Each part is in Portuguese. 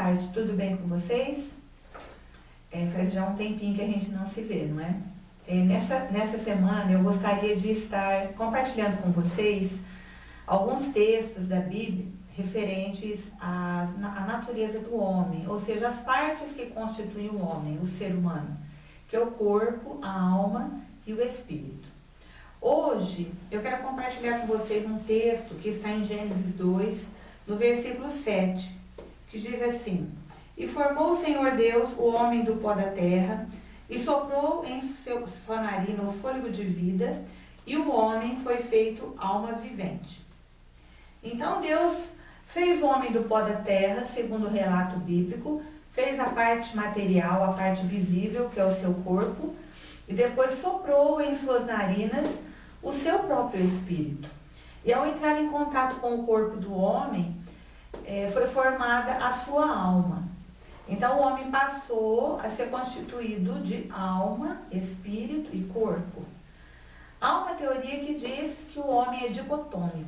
tarde, tudo bem com vocês? Faz já um tempinho que a gente não se vê, não é? Nessa semana eu gostaria de estar compartilhando com vocês alguns textos da Bíblia referentes à natureza do homem, ou seja, as partes que constituem o homem, o ser humano, que é o corpo, a alma e o espírito. Hoje eu quero compartilhar com vocês um texto que está em Gênesis 2, no versículo 7, que diz assim: E formou o Senhor Deus o homem do pó da terra, e soprou em sua narina o fôlego de vida, e o homem foi feito alma vivente. Então Deus fez o homem do pó da terra, segundo o relato bíblico, fez a parte material, a parte visível, que é o seu corpo, e depois soprou em suas narinas o seu próprio espírito. E ao entrar em contato com o corpo do homem, foi formada a sua alma. Então o homem passou a ser constituído de alma, espírito e corpo. Há uma teoria que diz que o homem é dicotômico,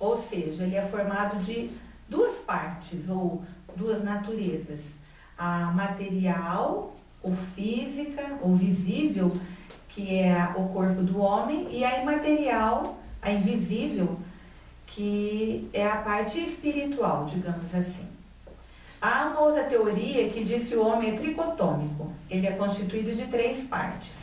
ou seja, ele é formado de duas partes ou duas naturezas: a material, ou física, ou visível, que é o corpo do homem, e a imaterial, a invisível, que é a parte espiritual, digamos assim. Há uma outra teoria que diz que o homem é tricotômico. Ele é constituído de três partes,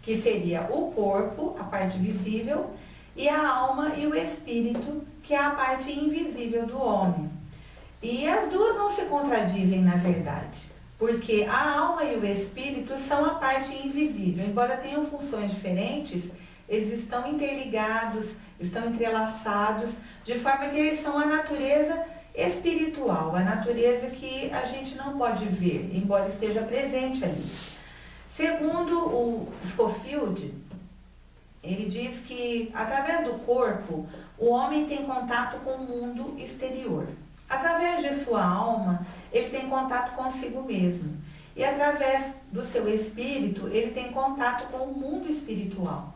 que seria o corpo, a parte visível, e a alma e o espírito, que é a parte invisível do homem. E as duas não se contradizem, na verdade, porque a alma e o espírito são a parte invisível. Embora tenham funções diferentes, eles estão interligados, estão entrelaçados, de forma que eles são a natureza espiritual, a natureza que a gente não pode ver, embora esteja presente ali. Segundo o Scofield, ele diz que através do corpo, o homem tem contato com o mundo exterior. Através de sua alma, ele tem contato consigo mesmo. E através do seu espírito, ele tem contato com o mundo espiritual.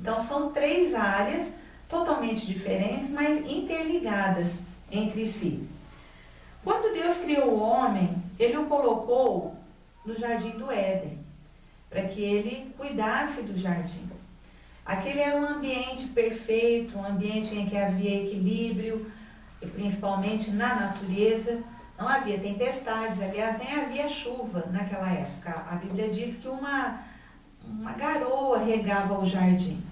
Então são três áreas totalmente diferentes, mas interligadas entre si. Quando Deus criou o homem, ele o colocou no jardim do Éden, para que ele cuidasse do jardim. Aquele era um ambiente perfeito, um ambiente em que havia equilíbrio, principalmente na natureza. Não havia tempestades, aliás, nem havia chuva naquela época. A Bíblia diz que uma garoa regava o jardim.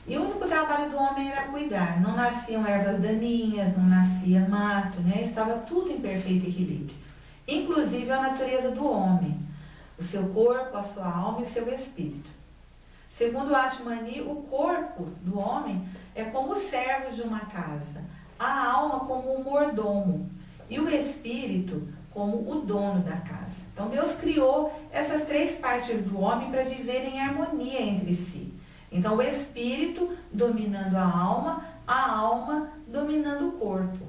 E o único trabalho do homem era cuidar. Não nasciam ervas daninhas, não nascia mato, né? Estava tudo em perfeito equilíbrio. Inclusive a natureza do homem, o seu corpo, a sua alma e seu espírito. Segundo Atmani, o corpo do homem é como o servo de uma casa, a alma como o mordomo e o espírito como o dono da casa. Então Deus criou essas três partes do homem para viverem em harmonia entre si. Então o espírito dominando a alma dominando o corpo.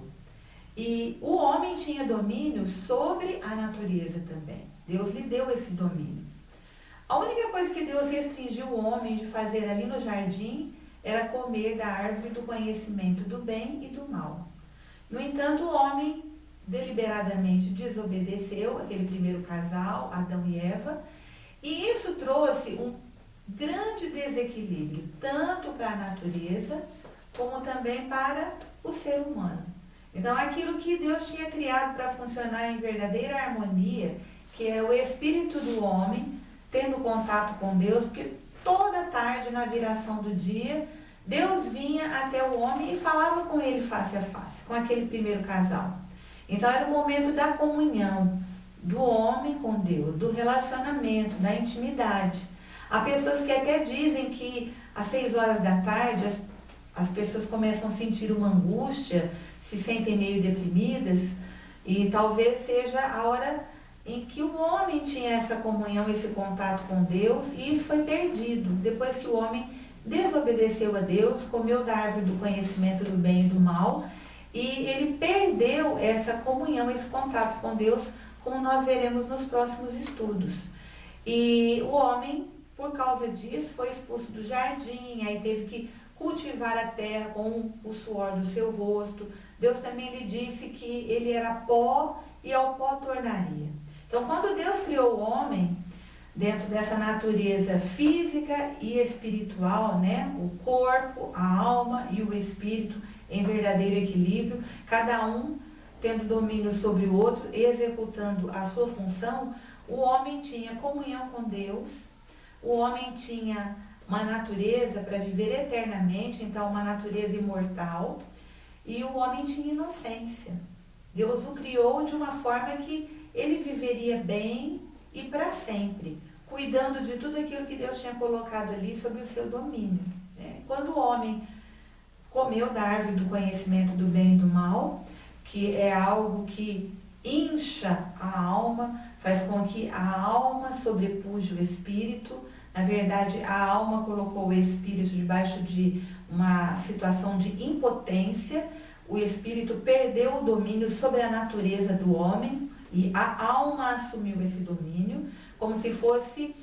E o homem tinha domínio sobre a natureza também. Deus lhe deu esse domínio. A única coisa que Deus restringiu o homem de fazer ali no jardim era comer da árvore do conhecimento do bem e do mal. No entanto, o homem deliberadamente desobedeceu aquele primeiro casal, Adão e Eva, e isso trouxe um grande desequilíbrio, tanto para a natureza, como também para o ser humano. Então, aquilo que Deus tinha criado para funcionar em verdadeira harmonia, que é o espírito do homem, tendo contato com Deus, porque toda tarde, na viração do dia, Deus vinha até o homem e falava com ele face a face, com aquele primeiro casal. Então, era o momento da comunhão do homem com Deus, do relacionamento, da intimidade. Há pessoas que até dizem que às 6 horas da tarde as pessoas começam a sentir uma angústia, se sentem meio deprimidas, e talvez seja a hora em que o homem tinha essa comunhão, esse contato com Deus, e isso foi perdido. Depois que o homem desobedeceu a Deus, comeu da árvore do conhecimento do bem e do mal, e ele perdeu essa comunhão, esse contato com Deus, como nós veremos nos próximos estudos. E o homem, por causa disso, foi expulso do jardim, aí teve que cultivar a terra com o suor do seu rosto, Deus também lhe disse que ele era pó e ao pó tornaria. Então, quando Deus criou o homem, dentro dessa natureza física e espiritual, né? O corpo, a alma e o espírito em verdadeiro equilíbrio, cada um tendo domínio sobre o outro, executando a sua função, o homem tinha comunhão com Deus, o homem tinha uma natureza para viver eternamente, então uma natureza imortal, e o homem tinha inocência. Deus o criou de uma forma que ele viveria bem e para sempre, cuidando de tudo aquilo que Deus tinha colocado ali sob o seu domínio, né? Quando o homem comeu da árvore do conhecimento do bem e do mal, que é algo que incha a alma, faz com que a alma sobrepuje o espírito. Na verdade, a alma colocou o espírito debaixo de uma situação de impotência. O espírito perdeu o domínio sobre a natureza do homem e a alma assumiu esse domínio, como se fosse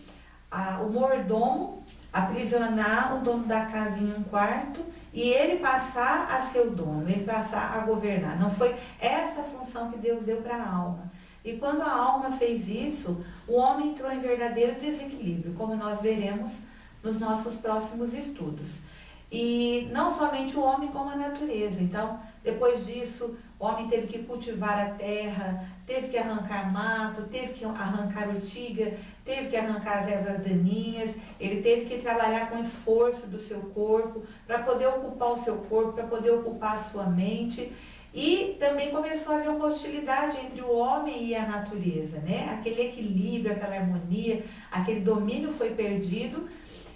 o mordomo aprisionar o dono da casa em um quarto e ele passar a ser o dono, ele passar a governar. Não foi essa a função que Deus deu para a alma. E quando a alma fez isso, o homem entrou em verdadeiro desequilíbrio, como nós veremos nos nossos próximos estudos. E não somente o homem, como a natureza. Então, depois disso, o homem teve que cultivar a terra, teve que arrancar mato, teve que arrancar urtiga, teve que arrancar as ervas daninhas, ele teve que trabalhar com esforço do seu corpo, para poder ocupar o seu corpo, para poder ocupar a sua mente. E também começou a haver uma hostilidade entre o homem e a natureza, né? Aquele equilíbrio, aquela harmonia, aquele domínio foi perdido.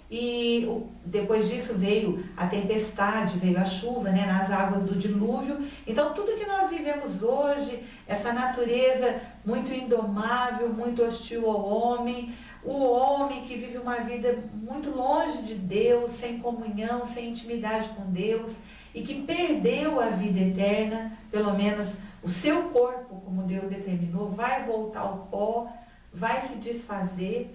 E depois disso veio a tempestade, veio a chuva, né, nas águas do dilúvio. Então tudo que nós vivemos hoje, essa natureza muito indomável, muito hostil ao homem, o homem que vive uma vida muito longe de Deus, sem comunhão, sem intimidade com Deus, e que perdeu a vida eterna, pelo menos o seu corpo, como Deus determinou, vai voltar ao pó, vai se desfazer.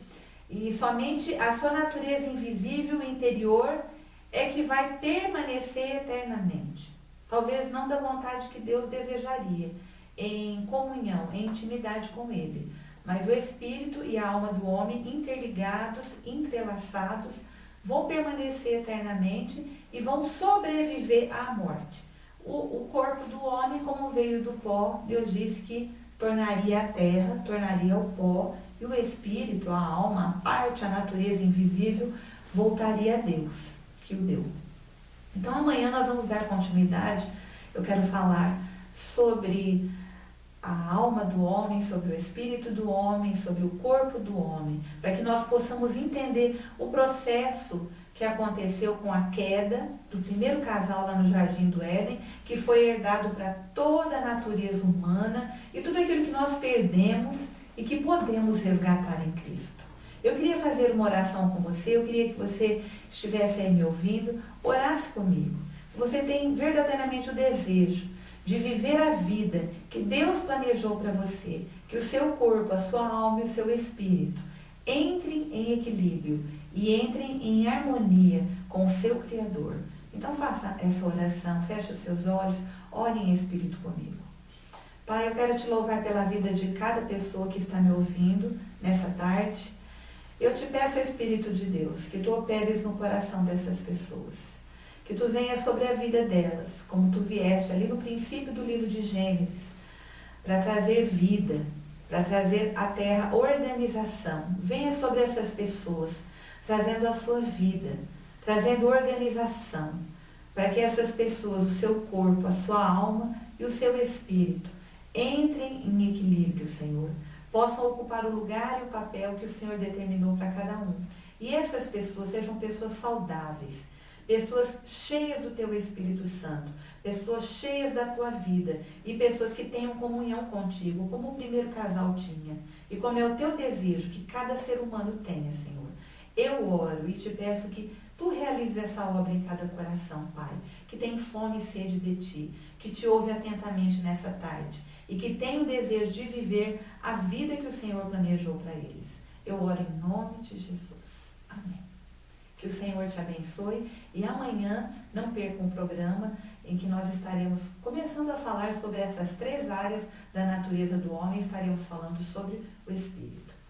E somente a sua natureza invisível interior é que vai permanecer eternamente. Talvez não da vontade que Deus desejaria, em comunhão, em intimidade com Ele. Mas o espírito e a alma do homem, interligados, entrelaçados, vão permanecer eternamente e vão sobreviver à morte. O corpo do homem, como veio do pó, Deus disse que tornaria a terra, tornaria o pó, e o espírito, a alma, a parte, a natureza invisível, voltaria a Deus, que o deu. Então amanhã nós vamos dar continuidade. Eu quero falar sobre a alma do homem, sobre o espírito do homem, sobre o corpo do homem, para que nós possamos entender o processo que aconteceu com a queda do primeiro casal lá no Jardim do Éden, que foi herdado para toda a natureza humana e tudo aquilo que nós perdemos e que podemos resgatar em Cristo. Eu queria fazer uma oração com você, eu queria que você estivesse aí me ouvindo, orasse comigo. Se você tem verdadeiramente o desejo de viver a vida que Deus planejou para você, que o seu corpo, a sua alma e o seu espírito entrem em equilíbrio e entrem em harmonia com o seu Criador. Então faça essa oração, feche os seus olhos, ore em espírito comigo. Pai, eu quero te louvar pela vida de cada pessoa que está me ouvindo nessa tarde. Eu te peço, Espírito de Deus, que tu operes no coração dessas pessoas. Que tu venha sobre a vida delas, como tu vieste ali no princípio do livro de Gênesis, para trazer vida, para trazer à terra organização. Venha sobre essas pessoas, trazendo a sua vida, trazendo organização, para que essas pessoas, o seu corpo, a sua alma e o seu espírito, entrem em equilíbrio, Senhor. Possam ocupar o lugar e o papel que o Senhor determinou para cada um. E essas pessoas sejam pessoas saudáveis, pessoas cheias do teu Espírito Santo, pessoas cheias da tua vida e pessoas que tenham comunhão contigo, como o primeiro casal tinha. E como é o teu desejo que cada ser humano tenha, Senhor. Eu oro e te peço que tu realizes essa obra em cada coração, Pai, que tem fome e sede de ti, que te ouve atentamente nessa tarde e que tem o desejo de viver a vida que o Senhor planejou para eles. Eu oro em nome de Jesus. Amém. Que o Senhor te abençoe e amanhã não perca um programa em que nós estaremos começando a falar sobre essas 3 áreas da natureza do homem, estaremos falando sobre o Espírito.